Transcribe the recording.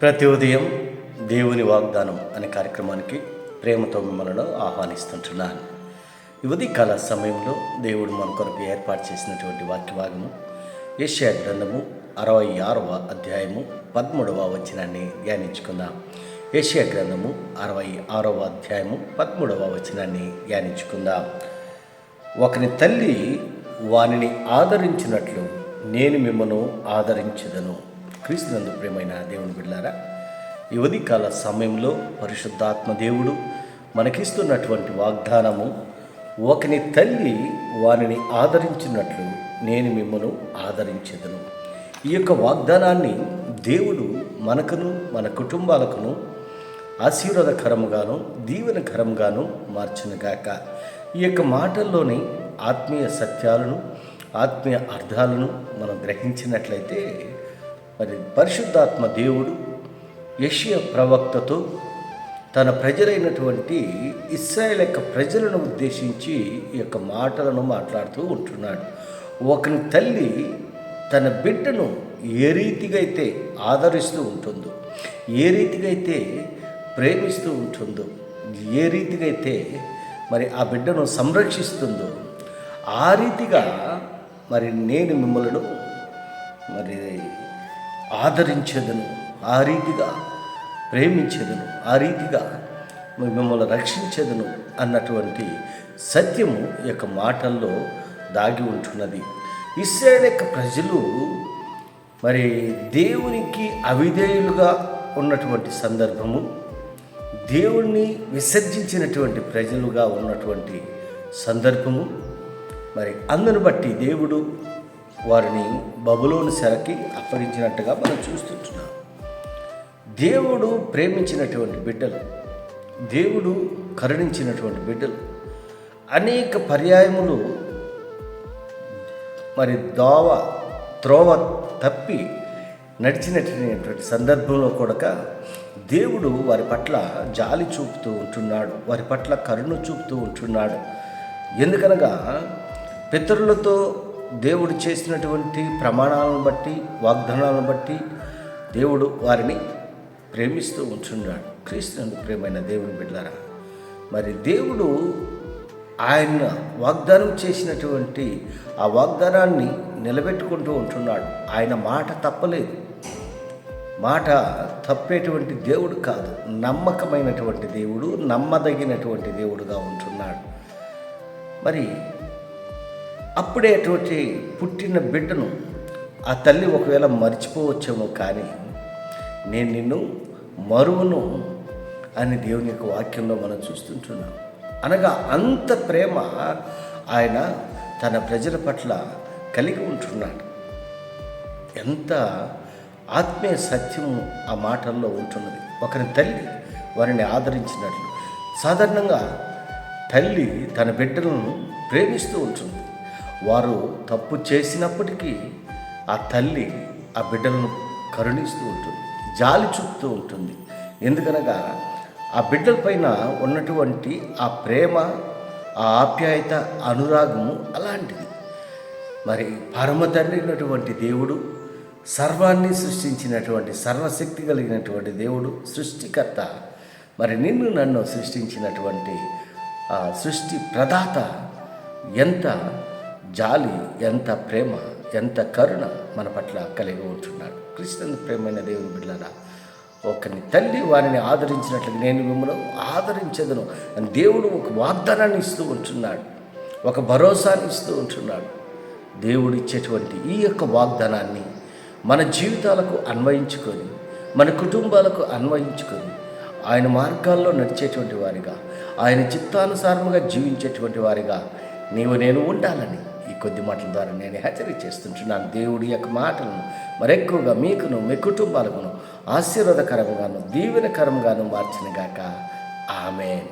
ప్రతి ఉదయం దేవుని వాగ్దానం అనే కార్యక్రమానికి ప్రేమతో మిమ్మల్ని ఆహ్వానిస్తుంటున్నాను. ఈ ఉదయకాల సమయంలో దేవుడు మన కొరకు ఏర్పాటు చేసినటువంటి వాక్యభాగము యెషయా గ్రంథము 66వ అధ్యాయము 13వ వచనాన్ని ధ్యానించుకుందాం. యెషయా గ్రంథము 66వ అధ్యాయము 13వ వచనాన్ని ధ్యానించుకుందాం. ఒకని తల్లి వానిని ఆదరించినట్లు నేను మిమ్మను ఆదరించదను. క్రీస్తునందు ప్రియమైన దేవుని బిడ్డలారా, ఈ ఉదయకాల సమయంలో పరిశుద్ధాత్మ దేవుడు మనకిస్తున్నటువంటి వాగ్దానము, ఒకని తల్లి వానిని ఆదరించినట్లు నేను మిమ్మను ఆదరించెదను. ఈ యొక్క వాగ్దానాన్ని దేవుడు మనకును మన కుటుంబాలకును ఆశీర్వాదకరముగాను దీవెనకరంగాను మార్చునుగాక. ఈ యొక్క మాటల్లోని ఆత్మీయ సత్యాలను ఆత్మీయ అర్థాలను మనం గ్రహించినట్లయితే, మరి పరిశుద్ధాత్మ దేవుడు యెషయా ప్రవక్తతో తన ప్రజలైనటువంటి ఇశ్రాయేలు యొక్క ప్రజలను ఉద్దేశించి ఈ యొక్క మాటలను మాట్లాడుతూ ఉంటున్నాడు. ఒకని తల్లి తన బిడ్డను ఏ రీతిగా అయితే ఆదరిస్తూ ఉంటుందో, ఏ రీతిగా అయితే ప్రేమిస్తూ ఉంటుందో, ఏ రీతిగా అయితే మరి ఆ బిడ్డను సంరక్షిస్తుందో, ఆ రీతిగా మరి నేను మిమ్మల్ని మరి ఆదరించేదను, ఆ రీతిగా ప్రేమించేదను, ఆ రీతిగా మిమ్మల్ని రక్షించేదను అన్నటువంటి సత్యము ఈ యొక్క మాటల్లో దాగి ఉంటున్నది. ఇశ్రాయేలు యొక్క ప్రజలు మరి దేవునికి అవిధేయులుగా ఉన్నటువంటి సందర్భము, దేవుణ్ణి విసర్జించినటువంటి ప్రజలుగా ఉన్నటువంటి సందర్భము, మరి అందును బట్టి దేవుడు వారిని బబులోను చెరకి అప్పగించినట్టుగా మనం చూస్తుంటున్నాం. దేవుడు ప్రేమించినటువంటి బిడ్డలు, దేవుడు కరుణించినటువంటి బిడ్డలు అనేక పర్యాయములు మరి త్రోవ తప్పి నడిచినటువంటి సందర్భంలో కూడా దేవుడు వారి పట్ల జాలి చూపుతూ ఉంటున్నాడు, వారి పట్ల కరుణ చూపుతూ ఉంటున్నాడు. ఎందుకనగా పితరులతో దేవుడు చేసినటువంటి ప్రమాణాలను బట్టి, వాగ్దానాలను బట్టి దేవుడు వారిని ప్రేమిస్తూ ఉంటున్నాడు. క్రీస్తునందు ప్రియమైన దేవుని బిడ్డలారా, మరి దేవుడు ఆయన వాగ్దానం చేసినటువంటి ఆ వాగ్దానాన్ని నిలబెట్టుకుంటూ ఉంటున్నాడు. ఆయన మాట తప్పలేదు, మాట తప్పేటువంటి దేవుడు కాదు, నమ్మకమైనటువంటి దేవుడు, నమ్మదగినటువంటి దేవుడుగా ఉంటున్నాడు. మరి అప్పుడే అటువంటి పుట్టిన బిడ్డను ఆ తల్లి ఒకవేళ మర్చిపోవచ్చేమో, కానీ నేను నిన్ను మరువను అని దేవుని యొక్క వాక్యంలో మనం చూస్తుంటున్నాం. అనగా అంత ప్రేమ ఆయన తన ప్రజల పట్ల కలిగి ఉంటున్నాడు. ఎంత ఆత్మీయ సత్యము ఆ మాటల్లో ఉంటున్నది. ఒకరి తల్లి వారిని ఆదరించినట్లు. సాధారణంగా తల్లి తన బిడ్డలను ప్రేమిస్తూ ఉంటుంది. వారు తప్పు చేసినప్పటికీ ఆ తల్లి ఆ బిడ్డలను కరుణిస్తూ ఉంటుంది, జాలి చూపుతూ ఉంటుంది. ఎందుకనగా ఆ బిడ్డల పైన ఉన్నటువంటి ఆ ప్రేమ, ఆ ఆప్యాయత, అనురాగము అలాంటిది. మరి పరమ తండ్రి అయినటువంటి దేవుడు, సర్వాన్ని సృష్టించినటువంటి సర్వశక్తి కలిగినటువంటి దేవుడు, సృష్టికర్త, మరి నిన్ను నన్ను సృష్టించినటువంటి ఆ సృష్టి ప్రదాత ఎంత జాలి, ఎంత ప్రేమ, ఎంత కరుణ మన పట్ల కలిగి ఉంటున్నాడు. క్రీస్తునందు ప్రేమైన దేవుని బిడ్డలారా, ఒకని తల్లి వారిని ఆదరించినట్లుగా నేను మిమ్మల్ని ఆదరించదను అని దేవుడు ఒక వాగ్దానాన్ని ఇస్తూ ఉంటున్నాడు, ఒక భరోసాని ఇస్తూ ఉంటున్నాడు. దేవుడు ఇచ్చేటువంటి ఈ యొక్క వాగ్దానాన్ని మన జీవితాలకు అన్వయించుకొని, మన కుటుంబాలకు అన్వయించుకొని, ఆయన మార్గాల్లో నడిచేటువంటి వారిగా, ఆయన చిత్తానుసారముగా జీవించేటువంటి వారిగా నీవు నేను ఉండాలని ఈ కొద్ది మాటల ద్వారా నేను హెచ్చరిక చేస్తుంటున్నాను. దేవుడి యొక్క మాటలను మరెక్కువగా మీకును మీ కుటుంబాలకును ఆశీర్వాదకరంగాను దీవెనకరంగాను మార్చినగాక. ఆమేన్.